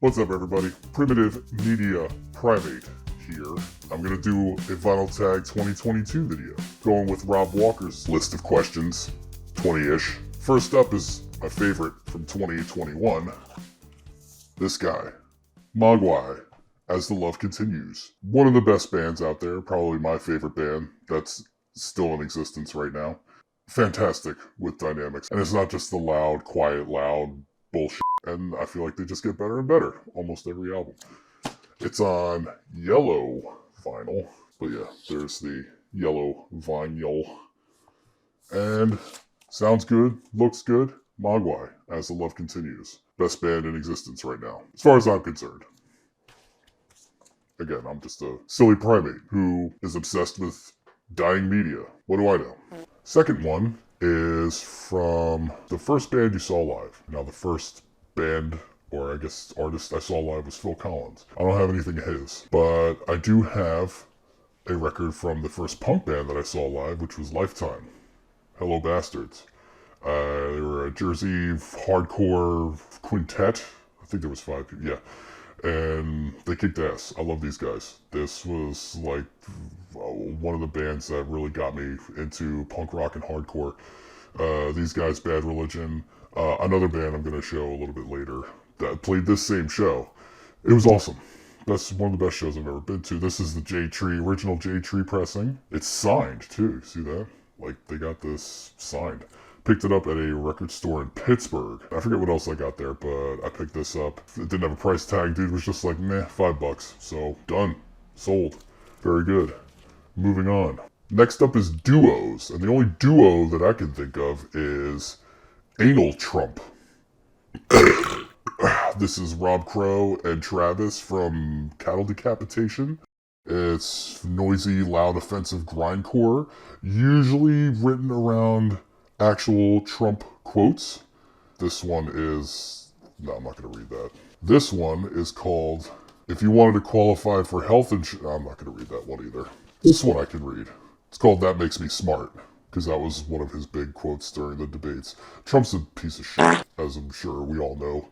What's up, everybody? Primitive Media Primate here. I'm gonna do a Vinyl Tag 2022 video, going with Rob Walker's list of questions, 20-ish. First up is my favorite from 2021. This guy, Mogwai, As the Love Continues. One of the best bands out there, probably my favorite band that's still in existence right now. Fantastic with dynamics, and it's not just the loud, quiet, loud bullshit. And I feel like they just get better and better almost every album. It's on yellow vinyl, but yeah, there's the yellow vinyl. And sounds good, looks good. Mogwai, As the Love Continues. Best band in existence right now, as far as I'm concerned. Again, I'm just a silly primate who is obsessed with dying media. What do I know? Second one is from the first band you saw live. Now, the first band, or I guess artist I saw live was Phil Collins. I don't have anything of his, but I do have a record from the first punk band that I saw live, which was Lifetime. Hello Bastards. They were a Jersey hardcore quintet. I think there was 5 people, yeah. And they kicked ass. I love these guys. This was like one of the bands that really got me into punk rock and hardcore. These guys, Bad Religion. Another band I'm going to show a little bit later that played this same show. It was awesome. That's one of the best shows I've ever been to. This is the J-Tree, original J-Tree pressing. It's signed too, see that? Like, they got this signed. Picked it up at a record store in Pittsburgh. I forget what else I got there, but I picked this up. It didn't have a price tag. Dude was just like, meh, $5. So, done. Sold. Very good. Moving on. Next up is duos. And the only duo that I can think of is Anal Trump. This is Rob Crow and Travis from Cattle Decapitation. It's noisy, loud, offensive grindcore, usually written around actual Trump quotes. This one is... no, I'm not going to read that. This one is called, if you wanted to qualify for health insurance... I'm not going to read that one either. This one I can read. It's called That Makes Me Smart, because that was one of his big quotes during the debates. Trump's a piece of shit, as I'm sure we all know.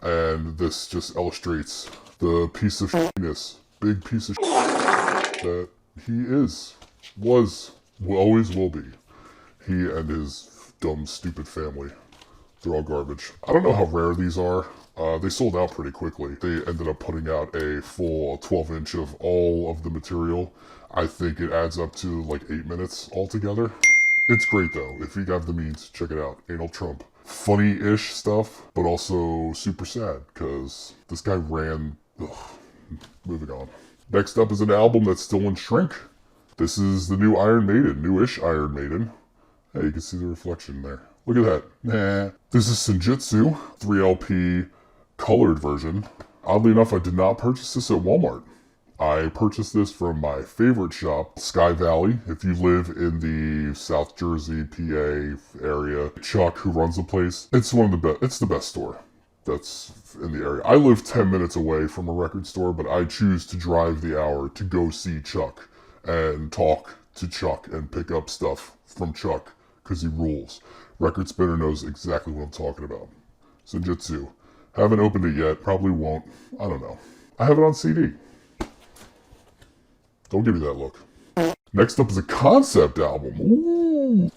And this just illustrates the piece of shitness, big piece of shit that he is, was, will always will be. He and his dumb, stupid family. They're all garbage. I don't know how rare these are. They sold out pretty quickly. They ended up putting out a full 12-inch of all of the material. I think it adds up to like 8 minutes altogether. It's great though. If you have the means, check it out. Anal Trump. Funny-ish stuff, but also super sad, because this guy ran... ugh. Moving on. Next up is an album that's still in shrink. This is the new Iron Maiden, newish Iron Maiden. Hey, you can see the reflection there. Look at that. Nah. This is Senjutsu, 3LP colored version. Oddly enough, I did not purchase this at Walmart. I purchased this from my favorite shop, Sky Valley. If you live in the South Jersey, PA area, Chuck, who runs the place, it's one of the best. It's the best store that's in the area. I live 10 minutes away from a record store, but I choose to drive the hour to go see Chuck and talk to Chuck and pick up stuff from Chuck, because he rules. Record Spinner knows exactly what I'm talking about. Senjutsu. Haven't opened it yet. Probably won't. I don't know. I have it on CD. Don't give me that look. Next up is a concept album. Ooh.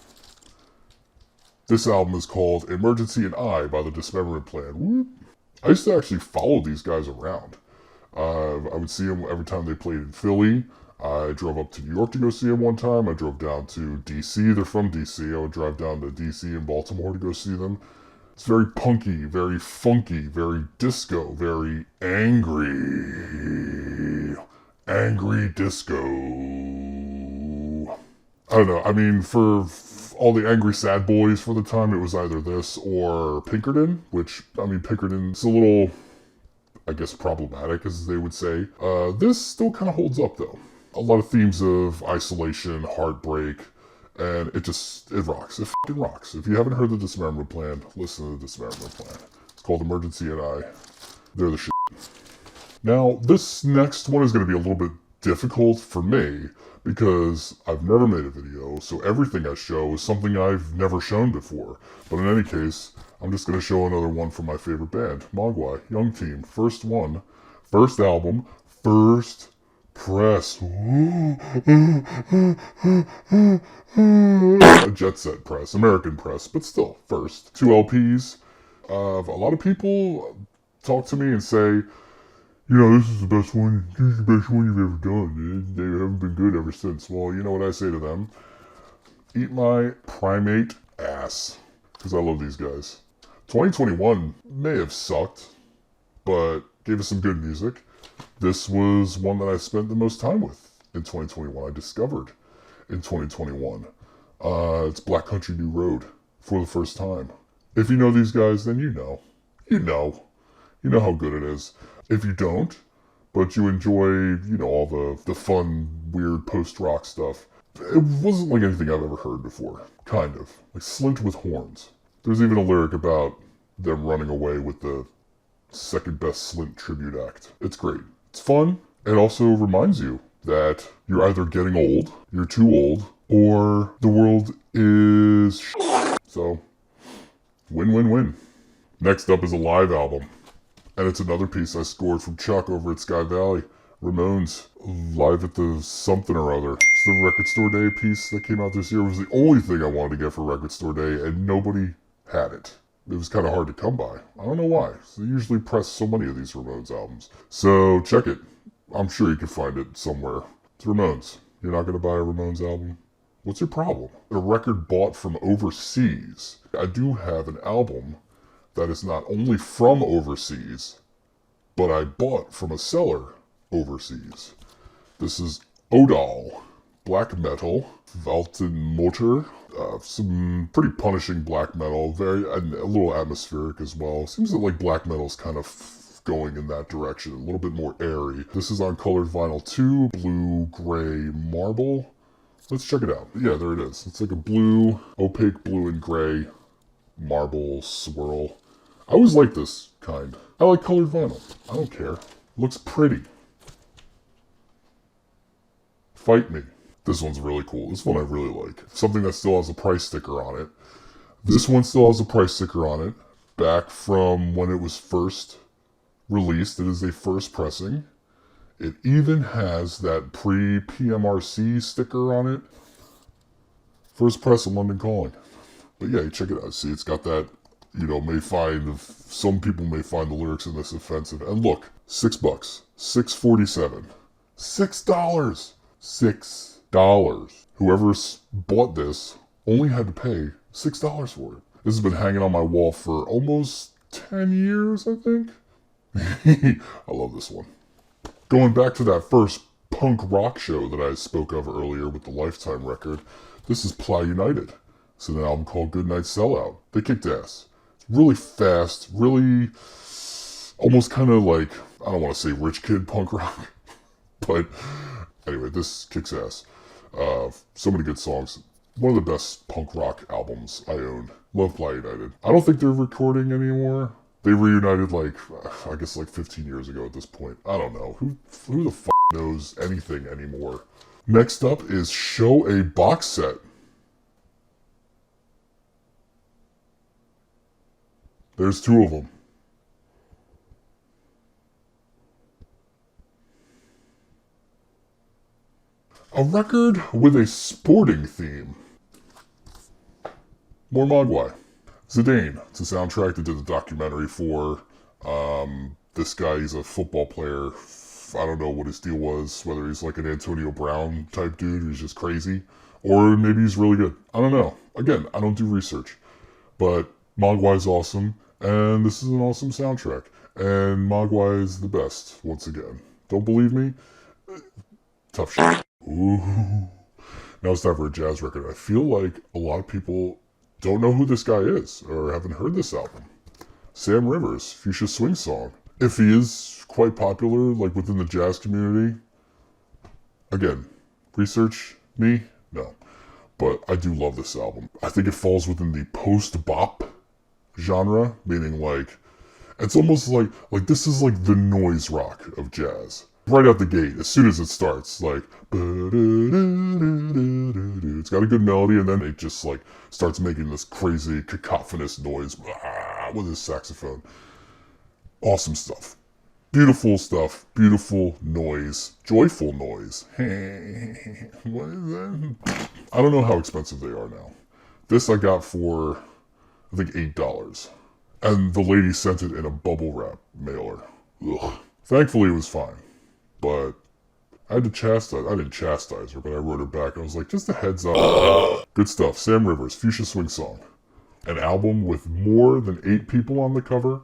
This album is called Emergency and I by the Dismemberment Plan. Woo. I used to actually follow these guys around. I would see them every time they played in Philly. I drove up to New York to go see them one time. I drove down to DC. They're from DC. I would drive down to DC and Baltimore to go see them. It's very punky, very funky, very disco, very angry. Angry disco. I don't know. I mean, for all the angry sad boys for the time, it was either this or Pinkerton, which, I mean, Pinkerton's a little, I guess, problematic, as they would say. This still kind of holds up, though. A lot of themes of isolation, heartbreak, and it rocks. It fucking rocks. If you haven't heard the Dismemberment Plan, listen to the Dismemberment Plan. It's called Emergency and I. They're the shit. Now, this next one is going to be a little bit difficult for me, because I've never made a video, so everything I show is something I've never shown before. But in any case, I'm just going to show another one from my favorite band, Mogwai, Young Team. First one, first album, first press. A jet set press, American press, but still, first. 2 LPs. A lot of people talk to me and say, this is the best one. This is the best one you've ever done. They haven't been good ever since. Well, you know what I say to them? Eat my primate ass. Because I love these guys. 2021 may have sucked, but gave us some good music. This was one that I spent the most time with in 2021. I discovered in 2021. It's Black Country New Road for the first time. If you know these guys, then you know. You know how good it is. If you don't, but you enjoy, all the fun, weird post-rock stuff, it wasn't like anything I've ever heard before. Kind of. Like Slint with horns. There's even a lyric about them running away with the second best Slint tribute act. It's great. It's fun. It also reminds you that you're either getting old, you're too old, or the world is So, win-win-win. Next up is a live album. And it's another piece I scored from Chuck over at Sky Valley. Ramones, live at the something or other. It's the Record Store Day piece that came out this year. It was the only thing I wanted to get for Record Store Day, and nobody had it. It was kind of hard to come by. I don't know why. They usually press so many of these Ramones albums. So check it. I'm sure you can find it somewhere. It's Ramones. You're not going to buy a Ramones album? What's your problem? A record bought from overseas. I do have an album that is not only from overseas, but I bought from a seller overseas. This is Odal, black metal, Wellen Mutter, some pretty punishing black metal, a little atmospheric as well. Seems like black metal's kind of going in that direction, a little bit more airy. This is on colored vinyl 2, blue, gray, marble. Let's check it out. Yeah, there it is. It's like a blue, opaque blue and gray marble swirl. I always like this kind. I like colored vinyl. I don't care. Looks pretty. Fight me. This one's really cool. This one I really like. Something that still has a price sticker on it. This one still has a price sticker on it. Back from when it was first released. It is a first pressing. It even has that pre-PMRC sticker on it. First press in London Calling. But yeah, check it out. See, it's got that, some people may find the lyrics in this offensive. And look, $6. $6.47. $6. $6. Whoever bought this only had to pay $6 for it. This has been hanging on my wall for almost 10 years, I think. I love this one. Going back to that first punk rock show that I spoke of earlier with the Lifetime record, this is Ply United. It's an album called Goodnight Sellout. They kicked ass. It's really fast, really almost kind of like, I don't want to say rich kid punk rock, but anyway, this kicks ass. So many good songs. One of the best punk rock albums I own. Love Ply United. I don't think they're recording anymore. They reunited like 15 years ago at this point. I don't know. Who the f*** knows anything anymore? Next up is Show a Box Set. There's 2 of them. A record with a sporting theme. More Mogwai. Zidane. It's a soundtrack that did the documentary for this guy. He's a football player. I don't know what his deal was, whether he's like an Antonio Brown type dude who's just crazy, or maybe he's really good. I don't know. Again, I don't do research. But Mogwai's awesome, and this is an awesome soundtrack. And Mogwai is the best, once again. Don't believe me? Tough shit. Ooh. Now it's time for a jazz record. I feel like a lot of people don't know who this guy is, or haven't heard this album. Sam Rivers, Fuchsia Swing Song. If he is quite popular, like within the jazz community, again, research me? No. But I do love this album. I think it falls within the post-bop genre, meaning like, it's almost like this is like the noise rock of jazz. Right out the gate, as soon as it starts, like, it's got a good melody, and then it just like starts making this crazy cacophonous noise. with his saxophone. Awesome stuff. Beautiful stuff. Beautiful noise. Joyful noise. What is that? I don't know how expensive they are now. This I got for, I think, $8. And the lady sent it in a bubble wrap mailer. Ugh. Thankfully, it was fine. But I had to chastise. I didn't chastise her, but I wrote her back. I was like, just a heads up. Good stuff. Sam Rivers, Fuchsia Swing Song. An album with more than 8 people on the cover.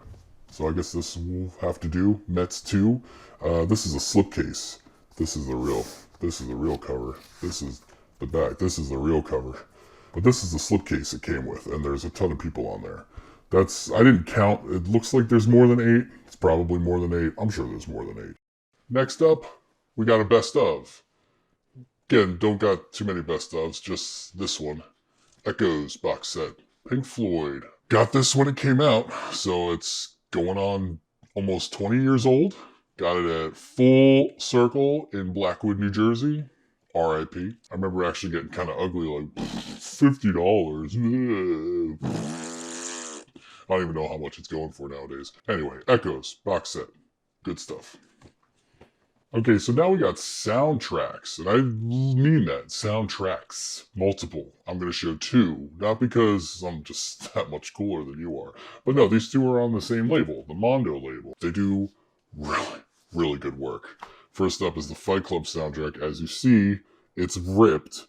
So I guess this will have to do. Mets 2. This is a slipcase. This is the real cover. This is the back. This is the real cover. But this is the slipcase it came with, and there's a ton of people on there. I didn't count. It looks like there's more than 8. It's probably more than 8. I'm sure there's more than 8. Next up, we got a best of. Again, don't got too many best ofs, just this one. Echoes box set. Pink Floyd. Got this when it came out, so it's going on almost 20 years old. Got it at Full Circle in Blackwood, New Jersey. R.I.P. I remember actually getting kind of ugly, like $50. I don't even know how much it's going for nowadays. Anyway, Echoes, box set. Good stuff. Okay, so now we got soundtracks, and I mean that, soundtracks, multiple. I'm going to show 2, not because I'm just that much cooler than you are, but no, these 2 are on the same label, the Mondo label. They do really good work. First up is the Fight Club soundtrack. As you see, it's ripped,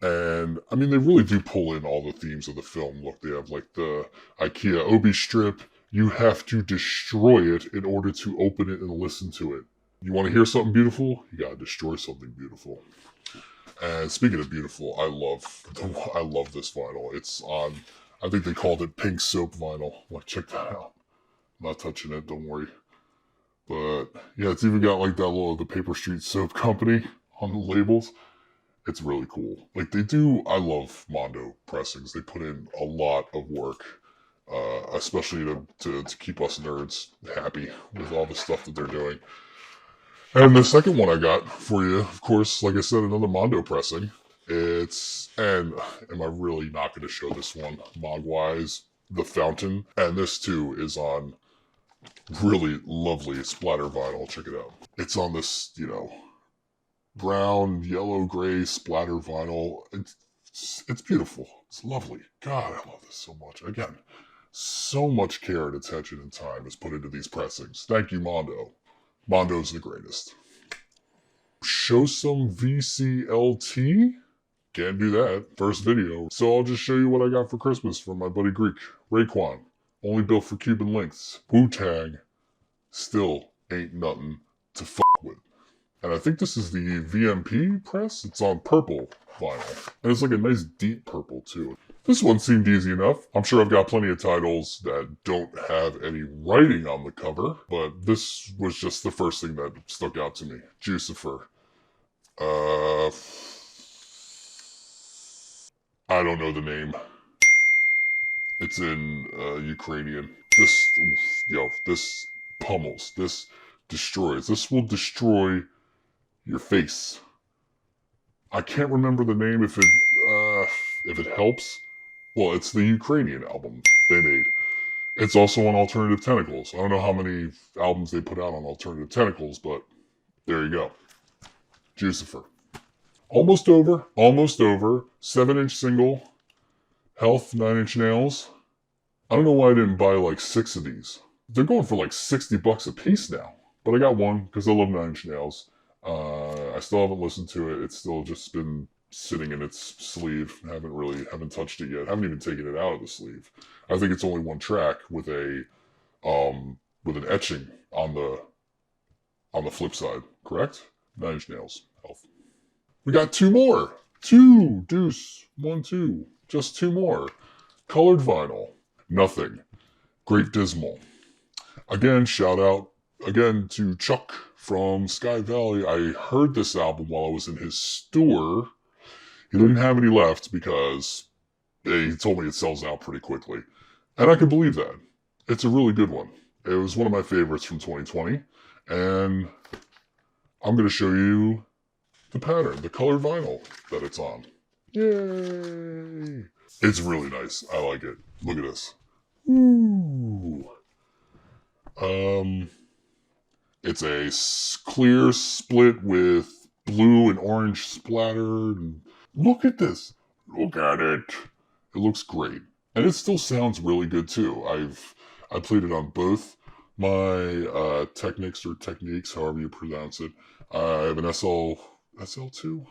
and I mean, they really do pull in all the themes of the film. Look, they have like the IKEA Obi strip. You have to destroy it in order to open it and listen to it. You want to hear something beautiful? You gotta destroy something beautiful. And speaking of beautiful, I love this vinyl. It's on, I think they called it pink soap vinyl. Like, check that out. I'm not touching it, don't worry. But yeah, it's even got like that little, the Paper Street Soap Company on the labels. It's really cool. Like they do, I love Mondo pressings. They put in a lot of work, especially to keep us nerds happy with all the stuff that they're doing. And the second one I got for you, of course, like I said, another Mondo pressing. And am I really not going to show this one? Mogwai's The Fountain. And this too is on really lovely splatter vinyl. Check it out. It's on this, brown, yellow, gray splatter vinyl. It's beautiful. It's lovely. God, I love this so much. Again, so much care and attention and time is put into these pressings. Thank you, Mondo. Mondo's the greatest. Show some VCLT? Can't do that. First video. So I'll just show you what I got for Christmas from my buddy Greek. Raekwon. Only built for Cuban links. Wu-Tang. Still ain't nothing to fuck with. And I think this is the VMP press. It's on purple vinyl. And it's like a nice deep purple too. This one seemed easy enough. I'm sure I've got plenty of titles that don't have any writing on the cover, but this was just the first thing that stuck out to me. Jucifer. I don't know the name. It's in Ukrainian. This pummels. This destroys. This will destroy your face. I can't remember the name if it helps. Well, it's the Ukrainian album they made. It's also on Alternative Tentacles. I don't know how many albums they put out on Alternative Tentacles, but there you go. Jucifer. Almost over. 7-inch single. Health, 9-inch nails. I don't know why I didn't buy like 6 of these. They're going for like $60 a piece now. But I got one because I love 9-inch nails. I still haven't listened to it. It's still just been sitting in its sleeve. Haven't touched it yet. Haven't even taken it out of the sleeve. I think it's only one track with an etching on the flip side. Correct? 9-inch nails. Health. We got 2 more. 2. Deuce. 1, 2. Just 2 more. Colored vinyl. Nothing. Great Dismal. Again, shout out again to Chuck from Sky Valley. I heard this album while I was in his store. He didn't have any left because he told me it sells out pretty quickly. And I can believe that. It's a really good one. It was one of my favorites from 2020. And I'm going to show you the pattern, the colored vinyl that it's on. Yay! It's really nice. I like it. Look at this. Ooh. It's a clear split with blue and orange splattered. Look at this. Look at it. It looks great. And it still sounds really good too. I played it on both my Technics or Techniques, however you pronounce it. I have an SL2?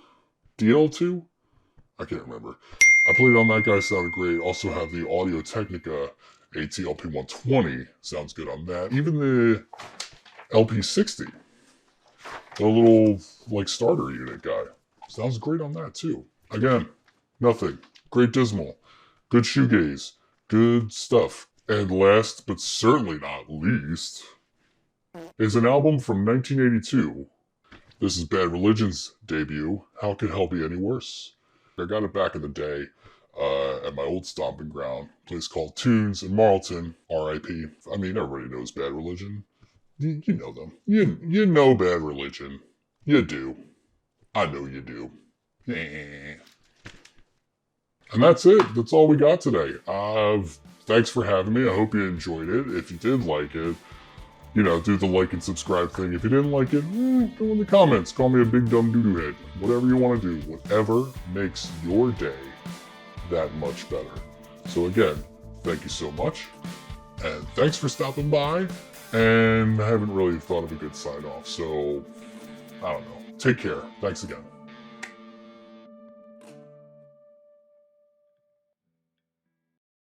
DL2? I can't remember. I played it on that guy, sounded great. Also have the Audio Technica AT-LP 120, sounds good on that. Even the LP60, the little like starter unit guy, sounds great on that too. Again, nothing. Great dismal, good shoegaze, good stuff. And last but certainly not least is an album from 1982. This is Bad Religion's debut, How Could Hell Be Any Worse? I got it back in the day at my old stomping ground, a place called Tunes in Marlton, R.I.P. I mean, everybody knows Bad Religion. You know them. You know Bad Religion. You do. I know you do. And that's it. That's all we got today. Thanks for having me. I hope you enjoyed it. If you did like it, do the like and subscribe thing. If you didn't like it, go in the comments. Call me a big dumb doo-doo head. Whatever you want to do. Whatever makes your day that much better. So again, thank you so much. And thanks for stopping by. And I haven't really thought of a good sign off. So, I don't know. Take care. Thanks again.